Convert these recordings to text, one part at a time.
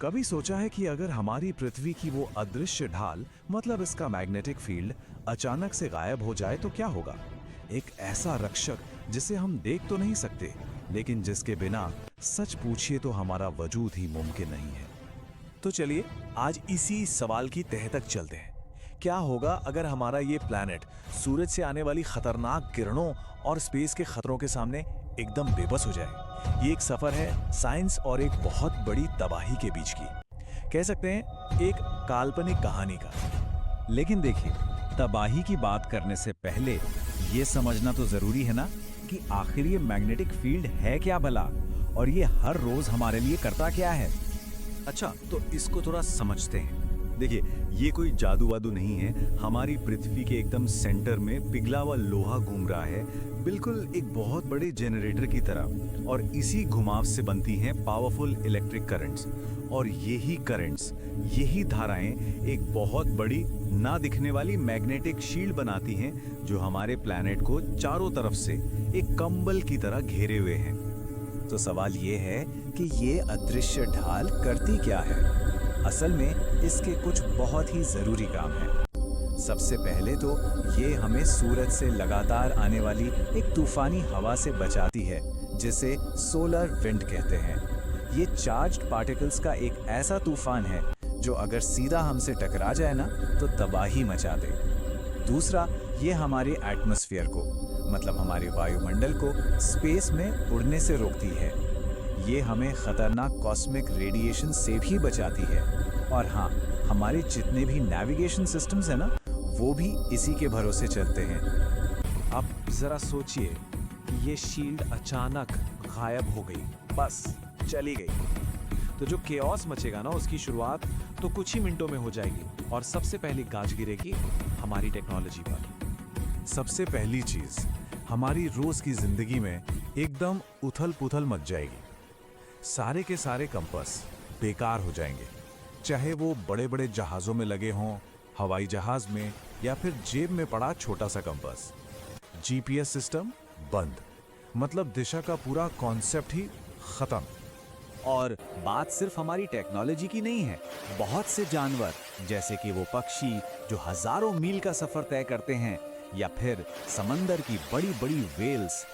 कभी सोचा है कि अगर हमारी पृथ्वी की वो अदृश्य ढाल मतलब इसका मैग्नेटिक फील्ड अचानक से गायब हो जाए तो क्या होगा? एक ऐसा रक्षक जिसे हम देख तो नहीं सकते, लेकिन जिसके बिना सच पूछिए तो हमारा वजूद ही मुमकिन नहीं है। तो चलिए आज इसी सवाल की तह तक चलते हैं। क्या होगा अगर हमारा ये प्लैनेट सूरज से आने वाली खतरनाक किरणों और स्पेस के खतरों के सामने एकदम बेबस हो जाए? ये एक सफर है साइंस और एक बहुत बड़ी तबाही के बीच की, कह सकते हैं एक काल्पनिक कहानी का। लेकिन देखिए, तबाही की बात करने से पहले ये समझना तो जरूरी है ना कि आखिर ये मैग्नेटिक फील्ड है क्या भला, और ये हर रोज हमारे लिए करता क्या है। अच्छा, तो इसको थोड़ा समझते हैं। देखिए, ये कोई जादू वादू नहीं है। हमारी पृथ्वी के एकदम सेंटर में पिघला हुआ लोहा घूम रहा है, बिल्कुल एक बहुत बड़े जनरेटर की तरह, और इसी घुमाव से बनती हैं पावरफुल इलेक्ट्रिक करंट्स। और यही करंट्स, यही धाराएं एक बहुत बड़ी ना दिखने वाली मैग्नेटिक शील्ड बनाती हैं, जो हमारे प्लैनेट को चारों तरफ से एक कंबल की तरह घेरे हुए हैं। तो सवाल ये है कि ये अदृश्य ढाल करती क्या है? असल में इसके कुछ बहुत ही जरूरी काम हैं। सबसे पहले तो ये हमें सूरज से लगातार आने वाली एक तूफानी हवा से बचाती है, जिसे सोलर विंड कहते हैं। ये चार्ज्ड पार्टिकल्स का एक ऐसा तूफान है जो अगर सीधा हमसे टकरा जाए ना तो तबाही मचा दे। दूसरा, ये हमारे एटमॉस्फेयर को मतलब हमारे वायुमंडल को स्पेस में उड़ने से रोकती है। ये हमें खतरनाक कॉस्मिक रेडिएशन से भी बचाती है। और हाँ, हमारे जितने भी नेविगेशन सिस्टम्स हैं ना, वो भी इसी के भरोसे चलते हैं। अब जरा सोचिए कि ये शील्ड अचानक गायब हो गई, बस चली गई, तो जो केओस मचेगा ना, उसकी शुरुआत तो कुछ ही मिनटों में हो जाएगी और सबसे पहली गाज गिरेगी हमारी टेक्नोलॉजी पर। सबसे पहली चीज, हमारी रोज की जिंदगी में एकदम उथल-पुथल मच जाएगी। सारे के सारे कंपास बेकार हो जाएंगे, चाहे वो बड़े बड़े जहाजों में लगे हों, हवाई जहाज में, या फिर जेब में पड़ा छोटा सा कंपास। जीपीएस सिस्टम बंद, मतलब दिशा का पूरा कॉन्सेप्ट ही खत्म। और बात सिर्फ हमारी टेक्नोलॉजी की नहीं है। बहुत से जानवर, जैसे कि वो पक्षी जो हजारों मील का सफर तय करते हैं, या फिर समंदर की बड़ी बड़ी वेल्स,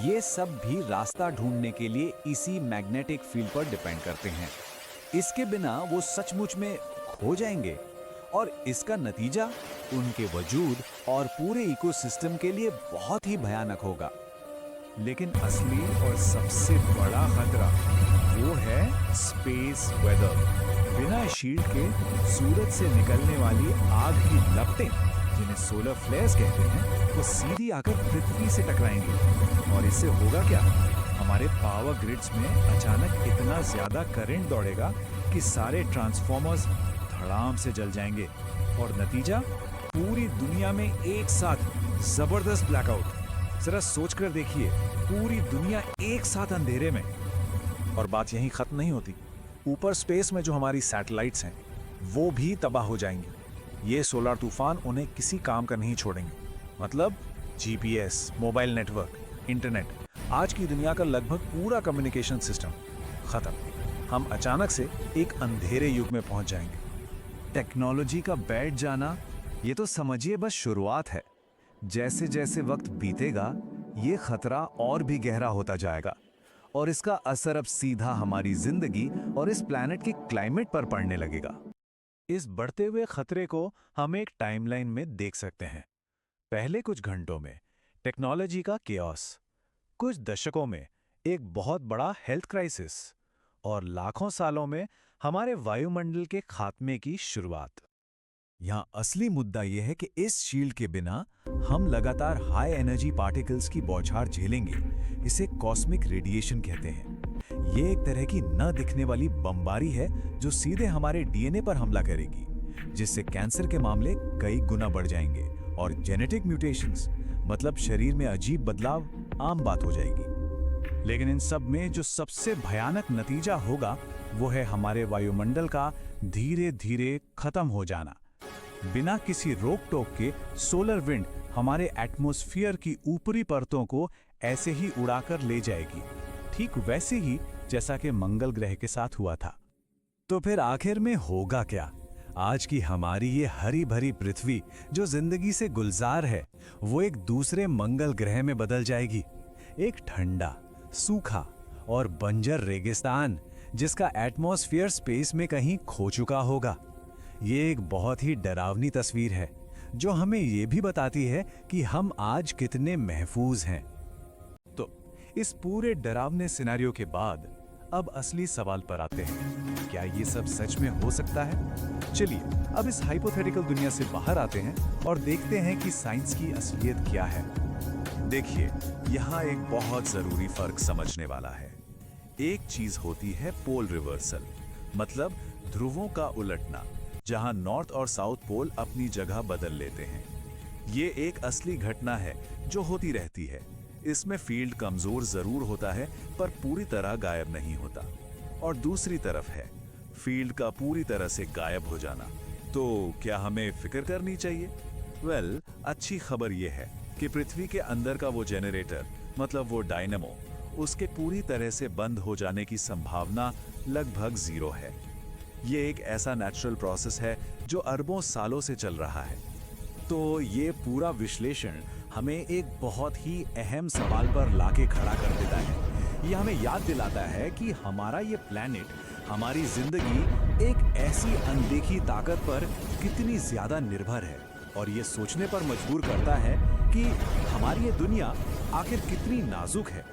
ये सब भी रास्ता ढूंढने के लिए इसी मैग्नेटिक फील्ड पर डिपेंड करते हैं। इसके बिना वो सचमुच में खो जाएंगे, और इसका नतीजा उनके वजूद और पूरे इकोसिस्टम के लिए बहुत ही भयानक होगा। लेकिन असली और सबसे बड़ा खतरा वो है स्पेस वेदर। बिना शील्ड के सूरज से निकलने वाली आग की लपटें, जिन्हें सोलर फ्लेयर्स कहते हैं, वो सीधी आकर पृथ्वी से टकराएंगी। और इससे होगा क्या? हमारे पावर ग्रिड्स में अचानक इतना ज्यादा करंट दौड़ेगा कि सारे ट्रांसफॉर्मर्स धड़ाम से जल जाएंगे, और नतीजा पूरी दुनिया में एक साथ जबरदस्त ब्लैकआउट। जरा सोचकर देखिए, पूरी दुनिया एक साथ अंधेरे में। और बात यहीं खत्म नहीं होती। ऊपर स्पेस में जो हमारी सैटेलाइट्स हैं, वो भी तबाह हो जाएंगी। ये सोलर तूफान उन्हें किसी काम का नहीं छोड़ेंगे। मतलब जीपीएस, मोबाइल नेटवर्क, इंटरनेट, आज की दुनिया का लगभग पूरा कम्युनिकेशन सिस्टम खत्म। हम अचानक से एक अंधेरे युग में पहुंच जाएंगे। टेक्नोलॉजी का बैठ जाना, ये तो समझिए बस शुरुआत है। जैसे जैसे वक्त बीतेगा, ये खतरा और भी गहरा होता जाएगा, और इसका असर अब सीधा हमारी जिंदगी और इस प्लैनेट के क्लाइमेट पर पड़ने लगेगा। इस बढ़ते हुए खतरे को हम एक टाइमलाइन में देख सकते हैं। पहले कुछ घंटों में टेक्नोलॉजी का केओस, कुछ दशकों में एक बहुत बड़ा हेल्थ क्राइसिस, और लाखों सालों में हमारे वायुमंडल के खात्मे की शुरुआत। यहाँ असली मुद्दा यह है कि इस शील्ड के बिना हम लगातार हाई एनर्जी पार्टिकल्स की बौछार झेलेंगे। इसे कॉस्मिक रेडिएशन कहते हैं। ये एक तरह की न दिखने वाली बमबारी है जो सीधे हमारे डीएनए पर हमला करेगी, जिससे कैंसर के मामले कई गुना बढ़ जाएंगे, और जेनेटिक म्यूटेशंस मतलब शरीर में अजीब बदलाव आम बात हो जाएगी। लेकिन इन सब में जो सबसे भयानक नतीजा होगा, वो है हमारे वायुमंडल का धीरे धीरे खत्म हो जाना। बिना किसी रोक टोक के सोलर विंड हमारे एटमॉस्फेयर की ऊपरी परतों को ऐसे ही उड़ाकर ले जाएगी, ठीक वैसे ही जैसा कि मंगल ग्रह के साथ हुआ था। तो फिर आखिर में होगा क्या? आज की हमारी ये हरी भरी पृथ्वी जो जिंदगी से गुलजार है, वो एक दूसरे मंगल ग्रह में बदल जाएगी। एक ठंडा, सूखा और बंजर रेगिस्तान जिसका एटमॉस्फेयर स्पेस में कहीं खो चुका होगा। ये एक बहुत ही डरावनी तस्वीर है जो हमें ये भी बताती है कि हम आज कितने महफूज हैं। तो इस पूरे डरावने सिनेरियो के बाद अब असली सवाल पर आते हैं, क्या ये सब सच में हो सकता है? चलिए अब इस हाइपोथेटिकल दुनिया से बाहर आते हैं और देखते हैं कि साइंस की असलियत क्या है। देखिए, यहाँ एक बहुत जरूरी फर्क समझने वाला है। एक चीज होती है पोल रिवर्सल, मतलब ध्रुवों का उलटना, जहां नॉर्थ और साउथ पोल अपनी जगह बदल लेते हैं। ये एक असली घटना है जो होती रहती है। इसमें फील्ड कमजोर जरूर होता है पर पूरी तरह गायब नहीं होता। और दूसरी तरफ है फील्ड का पूरी तरह से गायब हो जाना। तो क्या हमें फिक्र करनी चाहिए? वेल, अच्छी खबर यह है कि पृथ्वी के अंदर का वो जेनरेटर, मतलब वो डायनेमो, उसके पूरी तरह से बंद हो जाने की संभावना लगभग 0 है। ये एक ऐसा नेचुरल प्रोसेस है जो अरबों सालों से चल रहा है। तो ये पूरा विश्लेषण हमें एक बहुत ही अहम सवाल पर लाके खड़ा कर देता है। ये हमें याद दिलाता है कि हमारा ये प्लैनेट, हमारी जिंदगी एक ऐसी अनदेखी ताकत पर कितनी ज्यादा निर्भर है, और ये सोचने पर मजबूर करता है कि हमारी ये दुनिया आखिर कितनी नाजुक है।